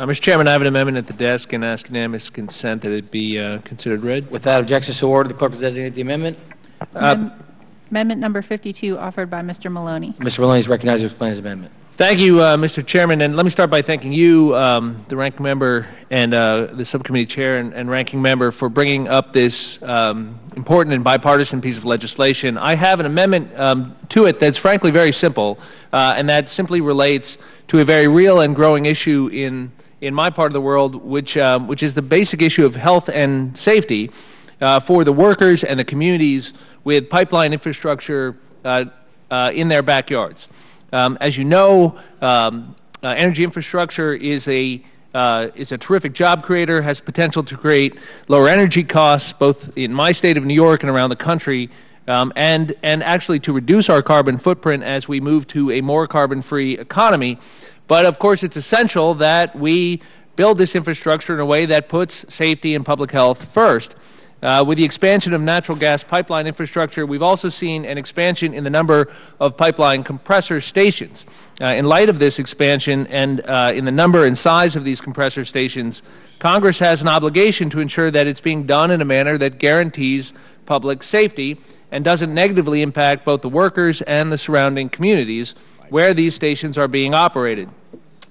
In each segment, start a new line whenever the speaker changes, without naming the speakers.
Mr. Chairman, I have an amendment at the desk and ask unanimous consent that it be considered read.
Without objection, so ordered. The clerk will designate the amendment.
Amendment number 52, offered by Mr. Maloney.
Mr. Maloney is recognized to explain his amendment.
Thank you, Mr. Chairman, and let me start by thanking you, the ranking member, and the subcommittee chair and ranking member for bringing up this important and bipartisan piece of legislation. I have an amendment to it that's frankly very simple, and that simply relates to a very real and growing issue in my part of the world, which is the basic issue of health and safety for the workers and the communities with pipeline infrastructure in their backyards. As you know, energy infrastructure is a terrific job creator, has potential to create lower energy costs, both in my state of New York and around the country, and actually to reduce our carbon footprint as we move to a more carbon-free economy. But of course, it's essential that we build this infrastructure in a way that puts safety and public health first. With the expansion of natural gas pipeline infrastructure, we've also seen an expansion in the number of pipeline compressor stations. In light of this expansion and in the number and size of these compressor stations, Congress has an obligation to ensure that it's being done in a manner that guarantees public safety and doesn't negatively impact both the workers and the surrounding communities where these stations are being operated.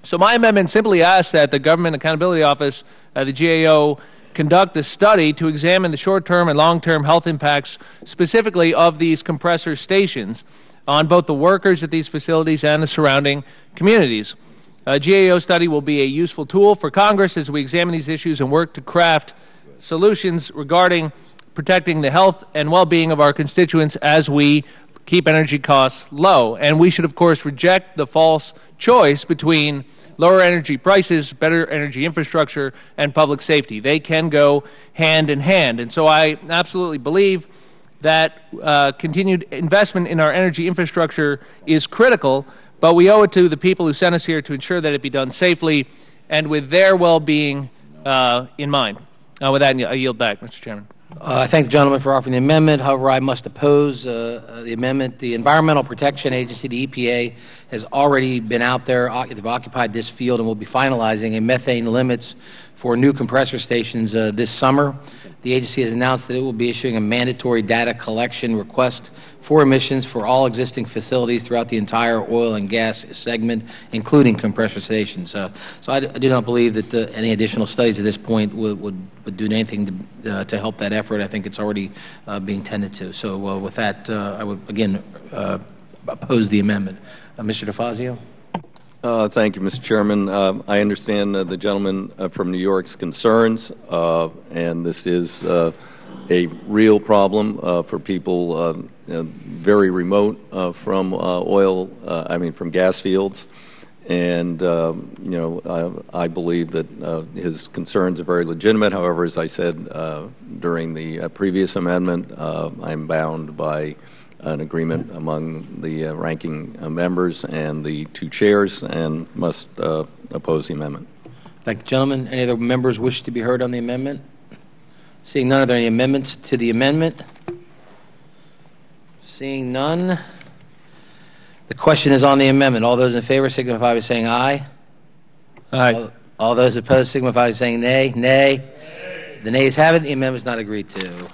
So my amendment simply asks that the Government Accountability Office, the GAO, conduct a study to examine the short-term and long-term health impacts specifically of these compressor stations on both the workers at these facilities and the surrounding communities. A GAO study will be a useful tool for Congress as we examine these issues and work to craft solutions regarding protecting the health and well-being of our constituents as we keep energy costs low. And we should, of course, reject the false choice between lower energy prices, better energy infrastructure, and public safety. They can go hand in hand. And so I absolutely believe that continued investment in our energy infrastructure is critical, but we owe it to the people who sent us here to ensure that it be done safely and with their well-being in mind. With that, I yield back, Mr. Chairman.
I thank the gentleman for offering the amendment. However, I must oppose the amendment. The Environmental Protection Agency, the EPA, has already been out there. They've occupied this field and will be finalizing a methane limits for new compressor stations this summer. The agency has announced that it will be issuing a mandatory data collection request for emissions for all existing facilities throughout the entire oil and gas segment, including compressor stations. So I do not believe that any additional studies at this point would do anything to help that effort. I think it's already being tended to. So with that, I would again oppose the amendment. Mr. DeFazio.
Thank you, Mr. Chairman. I understand the gentleman from New York's concerns, and this is a real problem for people very remote from from gas fields. And, I believe that his concerns are very legitimate. However, as I said during the previous amendment, I'm bound by an agreement among the ranking members and the two chairs and must oppose the amendment.
Thank the gentleman. Any other members wish to be heard on the amendment? Seeing none, are there any amendments to the amendment? Seeing none, the question is on the amendment. All those in favor signify by saying aye.
Aye.
All those opposed signify by saying nay. Nay. The nays have it. The amendment is not agreed to.